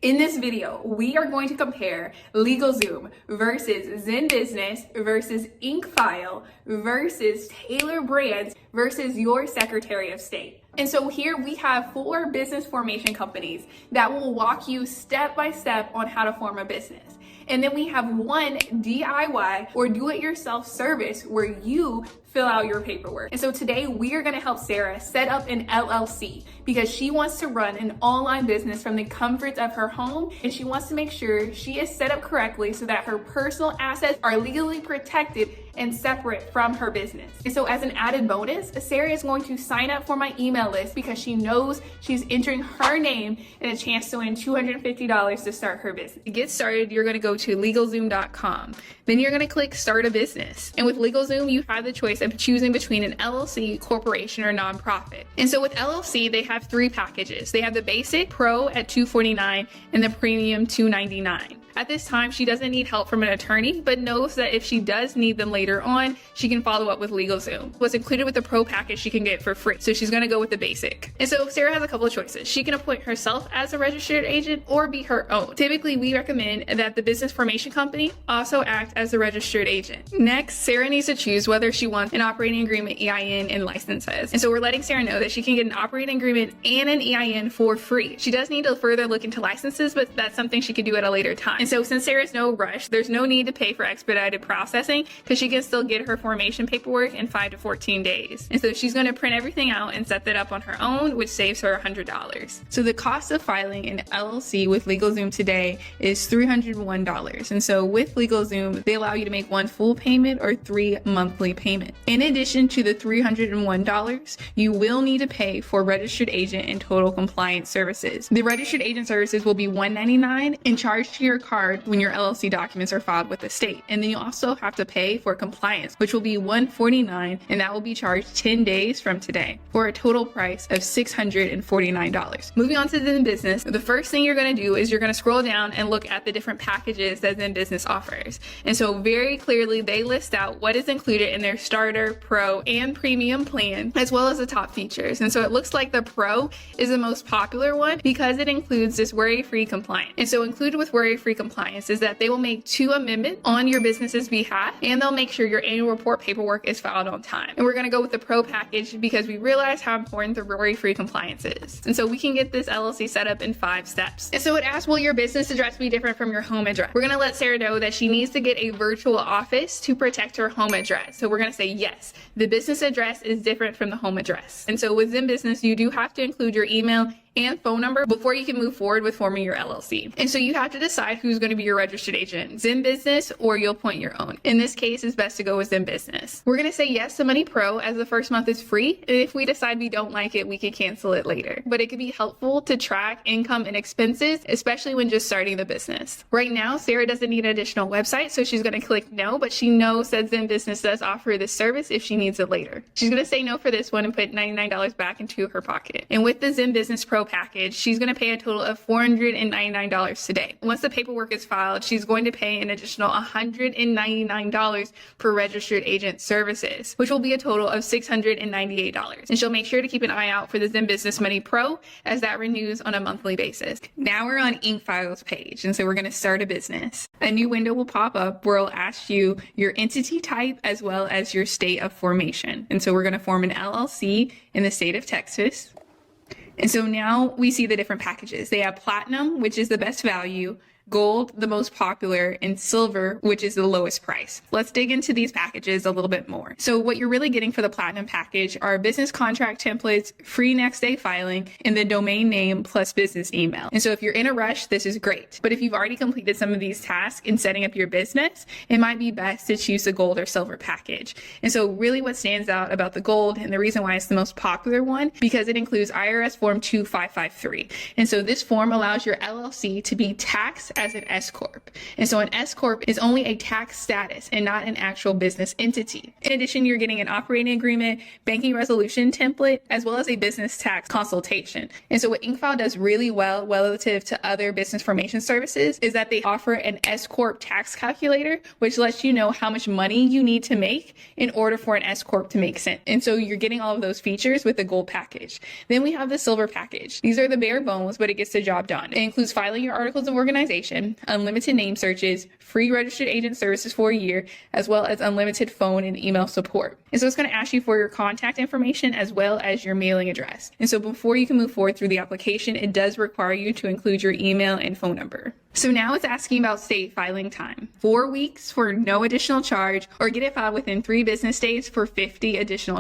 In this video, we are going to compare LegalZoom versus ZenBusiness versus IncFile versus Tailor Brands versus your Secretary of State. And so here we have 4 business formation companies that will walk you step by step on how to form a business. And then we have one DIY or do-it-yourself service where you fill out your paperwork. And so today we are going to help Sarah set up an LLC because she wants to run an online business from the comforts of her home, and she wants to make sure she is set up correctly so that her personal assets are legally protected and separate from her business. And so as an added bonus, Sarah is going to sign up for my email list because she knows she's entering her name and a chance to win $250 to start her business. To get started, you're going to go to LegalZoom.com. Then you're going to click Start a Business. And with LegalZoom, you have the choice of choosing between an LLC, corporation, or nonprofit. And so with LLC, they have 3 packages. They have the basic, pro at $249, and the premium $299. At this time, she doesn't need help from an attorney, but knows that if she does need them later on, she can follow up with LegalZoom. What's included with the pro package, she can get for free. So she's going to go with the basic. And so Sarah has a couple of choices. She can appoint herself as a registered agent or be her own. Typically, we recommend that the business formation company also act as a registered agent. Next, Sarah needs to choose whether she wants an operating agreement, EIN, and licenses. And so we're letting Sarah know that she can get an operating agreement and an EIN for free. She does need to further look into licenses, but that's something she could do at a later time. And so since Sarah's no rush, there's no need to pay for expedited processing because she can still get her formation paperwork in 5 to 14 days. And so she's going to print everything out and set that up on her own, which saves her $100. So the cost of filing an LLC with LegalZoom today is $301. And so with LegalZoom, they allow you to make 1 full payment or 3 monthly payments. In addition to the $301, you will need to pay for registered agent and total compliance services. The registered agent services will be $199 and charged to your card when your LLC documents are filed with the state. And then you also have to pay for compliance, which will be $149, and that will be charged 10 days from today for a total price of $649. Moving on to ZenBusiness, the first thing you're going to do is you're going to scroll down and look at the different packages that ZenBusiness offers. And so very clearly they list out what is included in their starter, pro, and premium plan, as well as the top features. And so it looks like the pro is the most popular one because it includes this worry-free compliance. And so included with worry-free compliance is that they will make 2 amendments on your business's behalf, and they'll make sure your annual report paperwork is filed on time. And we're going to go with the pro package because we realize how important the worry-free compliance is. And so we can get this LLC set up in 5 steps. And so it asks, will your business address be different from your home address? We're going to let Sarah know that she needs to get a virtual office to protect her home address. So we're going to say yes, the business address is different from the home address. And so with ZenBusiness, you do have to include your email and phone number before you can move forward with forming your LLC. And so you have to decide who's going to be your registered agent, ZenBusiness or you'll appoint your own. In this case, it's best to go with ZenBusiness. We're going to say yes to Money Pro as the first month is free. And if we decide we don't like it, we can cancel it later. But it could be helpful to track income and expenses, especially when just starting the business. Right now, Sarah doesn't need an additional website, so she's going to click no, but she knows that ZenBusiness does offer this service if she needs it later. She's going to say no for this one and put $99 back into her pocket. And with the ZenBusiness Pro package, she's going to pay a total of $499 today. Once the paperwork is filed, she's going to pay an additional $199 for registered agent services, which will be a total of $698. And she'll make sure to keep an eye out for the ZenBusiness Money Pro as that renews on a monthly basis. Now we're on IncFile's page, and so we're going to start a business. A new window will pop up where it'll ask you your entity type as well as your state of formation. And so we're going to form an LLC in the state of Texas. And so now we see the different packages. They have platinum, which is the best value, gold, the most popular, and silver, which is the lowest price. Let's dig into these packages a little bit more. So what you're really getting for the platinum package are business contract templates, free next day filing, and the domain name plus business email. And so if you're in a rush, this is great. But if you've already completed some of these tasks in setting up your business, it might be best to choose the gold or silver package. And so really what stands out about the gold, and the reason why it's the most popular one, because it includes IRS Form 2553. And so this form allows your LLC to be taxed as an S Corp. And so an S Corp is only a tax status and not an actual business entity. In addition, you're getting an operating agreement, banking resolution template, as well as a business tax consultation. And so what IncFile does really well relative to other business formation services is that they offer an S Corp tax calculator, which lets you know how much money you need to make in order for an S Corp to make sense. And so you're getting all of those features with the gold package. Then we have the silver package. These are the bare bones, but it gets the job done. It includes filing your articles of organization, unlimited name searches, free registered agent services for a year, as well as unlimited phone and email support. And so it's going to ask you for your contact information as well as your mailing address. And so before you can move forward through the application, it does require you to include your email and phone number. So now it's asking about state filing time. 4 weeks for no additional charge, or get it filed within 3 business days for $50 additional.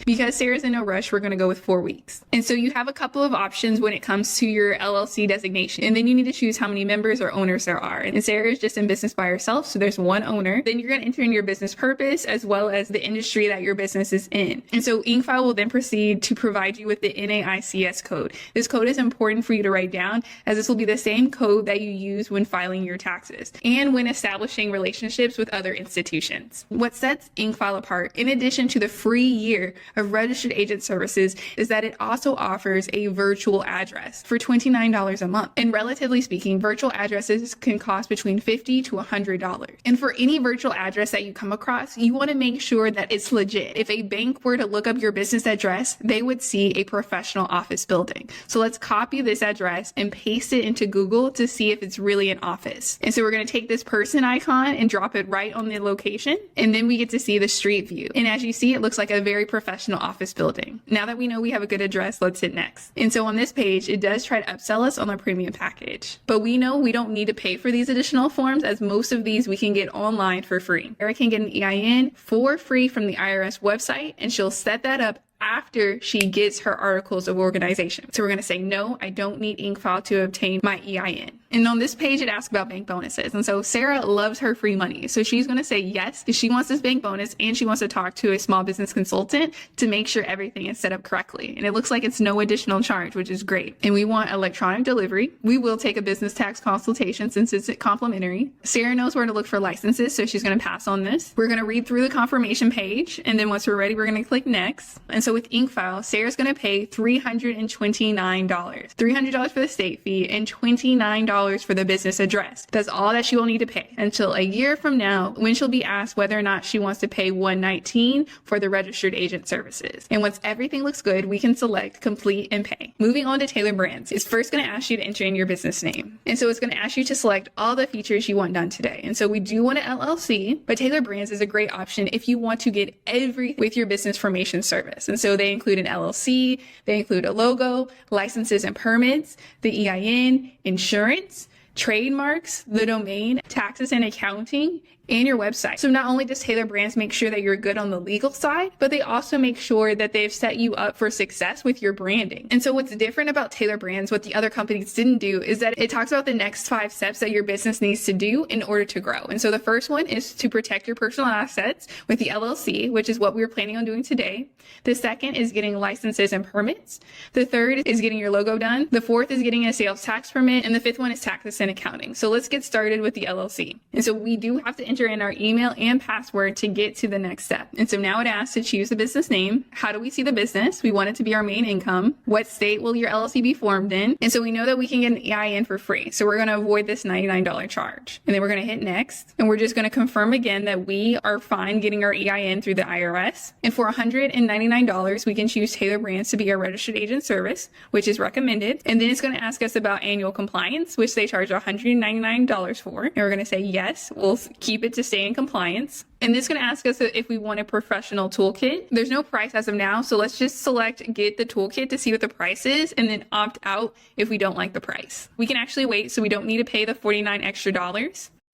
Because Sarah's in no rush, we're going to go with 4 weeks. And so you have a couple of options when it comes to your LLC designation. And then you need to choose how many members or owners there are. And Sarah is just in business by herself, so there's 1 owner. Then you're going to enter in your business purpose as well as the industry that your business is in. And so IncFile will then proceed to provide you with the NAICS code. This code is important for you to write down, as this will be the same code that you use when filing your taxes and when establishing relationships with other institutions. What sets IncFile apart, in addition to the free year of registered agent services, is that it also offers a virtual address for $29 a month. And relatively speaking, virtual addresses can cost between $50 to $100. And for any virtual address that you come across, you want to make sure that it's legit. If a bank were to look up your business address, they would see a professional office building. So let's copy this address and paste it into Google to see if it's really an office. And so we're going to take this person icon and drop it right on the location, and then we get to see the street view. And as you see, it looks like a very professional office building. Now that we know we have a good address, let's hit next. And so on this page, it does try to upsell us on our premium package, but we know we don't need to pay for these additional forms, as most of these we can get online for free. Sarah can get an EIN for free from the IRS website, and she'll set that up after she gets her articles of organization. So we're going to say, no, I don't need IncFile to obtain my EIN. And on this page, it asks about bank bonuses. And so Sarah loves her free money. So she's going to say yes, if she wants this bank bonus and she wants to talk to a small business consultant to make sure everything is set up correctly. And it looks like it's no additional charge, which is great. And we want electronic delivery. We will take a business tax consultation since it's complimentary. Sarah knows where to look for licenses, so she's going to pass on this. We're going to read through the confirmation page. And then once we're ready, we're going to click next. And so with IncFile, Sarah's going to pay $329. $300 for the state fee and $29 for the business address. That's all that she will need to pay until a year from now, when she'll be asked whether or not she wants to pay $119 for the registered agent services. And once everything looks good, we can select complete and pay. Moving on to Tailor Brands, it's first going to ask you to enter in your business name. And so it's going to ask you to select all the features you want done today. And so we do want an LLC, but Tailor Brands is a great option if you want to get everything with your business formation service. And so they include an LLC, they include a logo, licenses and permits, the EIN, insurance, trademarks, the domain, taxes and accounting, and your website. So not only does Tailor Brands make sure that you're good on the legal side, but they also make sure that they've set you up for success with your branding. And so what's different about Tailor Brands, what the other companies didn't do, is that it talks about the next 5 steps that your business needs to do in order to grow. And so the first one is to protect your personal assets with the LLC, which is what we were planning on doing today. The second is getting licenses and permits. The third is getting your logo done. The fourth is getting a sales tax permit. And the fifth one is taxes and accounting. So let's get started with the LLC. And so we do have to enter in our email and password to get to the next step. And so now it asks to choose the business name. How do we see the business? We want it to be our main income. What state will your LLC be formed in? And so we know that we can get an EIN for free. So we're going to avoid this $99 charge. And then we're going to hit next. And we're just going to confirm again that we are fine getting our EIN through the IRS. And for $199, we can choose Tailor Brands to be our registered agent service, which is recommended. And then it's going to ask us about annual compliance, which they charge $199 for. And we're going to say yes. We'll keep it to stay in compliance. And this is going to ask us if we want a professional toolkit. There's no price as of now, so let's just select get the toolkit to see what the price is and then opt out if we don't like the price. We can actually wait, so we don't need to pay the $49 extra.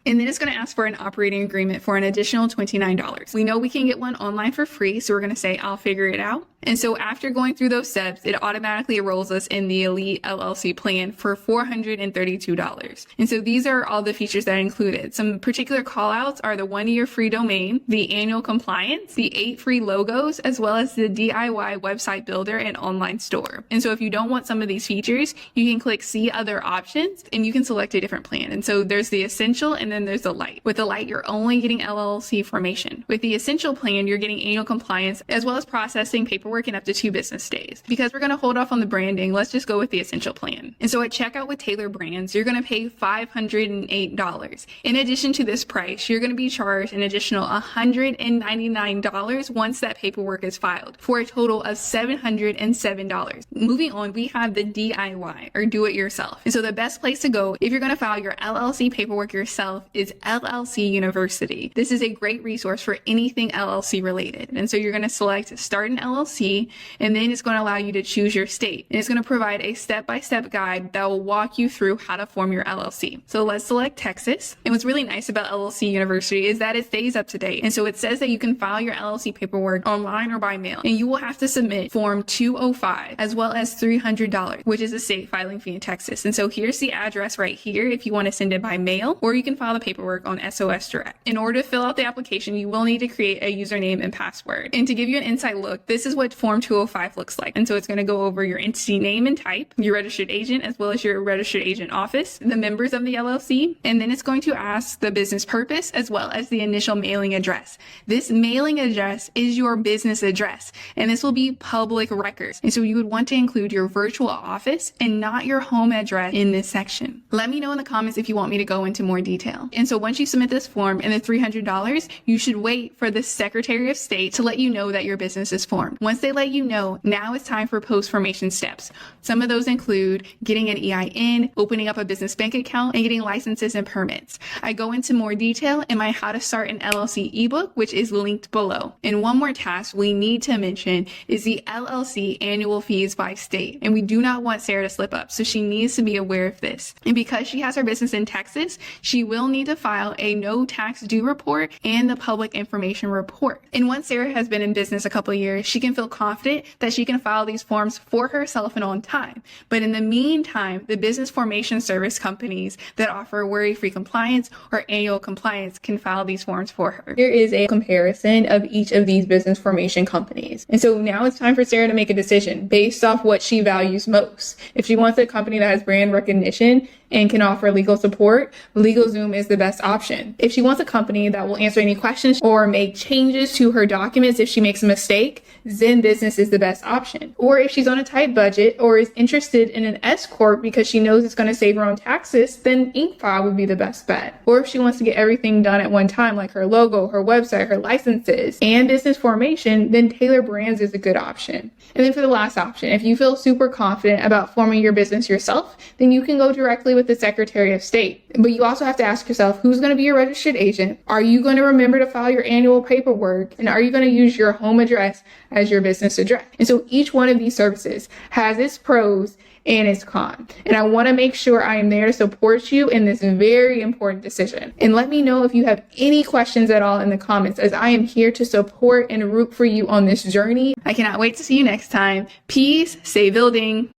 And then it's going to ask for an operating agreement for an additional $29. We know we can get one online for free, so we're going to say I'll figure it out. And so after going through those steps, it automatically enrolls us in the Elite LLC plan for $432. And so these are all the features that are included. Some particular call outs are the 1-year free domain, the annual compliance, the 8 free logos, as well as the DIY website builder and online store. And so if you don't want some of these features, you can click see other options and you can select a different plan. And so there's the essential and then there's the light. With the light, you're only getting LLC formation. With the essential plan, you're getting annual compliance as well as processing paperwork in up to 2 business days. Because we're going to hold off on the branding, let's just go with the essential plan. And so at checkout with Tailor Brands, you're going to pay $508. In addition to this price, you're going to be charged an additional $199 once that paperwork is filed, for a total of $707. Moving on, we have the DIY, or do it yourself. And so the best place to go if you're going to file your LLC paperwork yourself is LLC University. This is a great resource for anything LLC related. And so you're going to select start an LLC, and then it's going to allow you to choose your state. And it's going to provide a step-by-step guide that will walk you through how to form your LLC. So let's select Texas. And what's really nice about LLC University is that it stays up to date. And so it says that you can file your LLC paperwork online or by mail. And you will have to submit Form 205 as well as $300, which is a state filing fee in Texas. And so here's the address right here if you want to send it by mail, or you can file the paperwork on SOS Direct. In order to fill out the application, you will need to create a username and password. And to give you an inside look, this is what Form 205 looks like. And so it's going to go over your entity name and type, your registered agent, as well as your registered agent office, the members of the LLC, and then it's going to ask the business purpose as well as the initial mailing address. This mailing address is your business address, and this will be public records. And so you would want to include your virtual office and not your home address in this section. Let me know in the comments if you want me to go into more detail. And so once you submit this form and the $300, you should wait for the Secretary of State to let you know that your business is formed. Once they let you know, now it's time for post-formation steps. Some of those include getting an EIN, opening up a business bank account, and getting licenses and permits. I go into more detail in my How to Start an LLC ebook, which is linked below. And one more task we need to mention is the LLC annual fees by state. And we do not want Sarah to slip up, so she needs to be aware of this. And because she has her business in Texas, she will need to file a no tax due report and the public information report. And once Sarah has been in business a couple of years, she can feel confident that she can file these forms for herself and on time. But in the meantime, the business formation service companies that offer worry-free compliance or annual compliance can file these forms for her. There is a comparison of each of these business formation companies. And so now it's time for Sarah to make a decision based off what she values most. If she wants a company that has brand recognition and can offer legal support, LegalZoom is the best option. If she wants a company that will answer any questions or make changes to her documents if she makes a mistake, ZenBusiness is the best option. Or if she's on a tight budget or is interested in an S Corp because she knows it's going to save her on taxes, then IncFile would be the best bet. Or if she wants to get everything done at one time, like her logo, her website, her licenses, and business formation, then Tailor Brands is a good option. And then for the last option, if you feel super confident about forming your business yourself, then you can go directly with the Secretary of State. But you also have to ask yourself, who's going to be your registered agent? Are you going to remember to file your annual paperwork? And are you going to use your home address as your business address? And so each one of these services has its pros and its cons. And I want to make sure I am there to support you in this very important decision. And let me know if you have any questions at all in the comments, as I am here to support and root for you on this journey. I cannot wait to see you next time. Peace, stay building.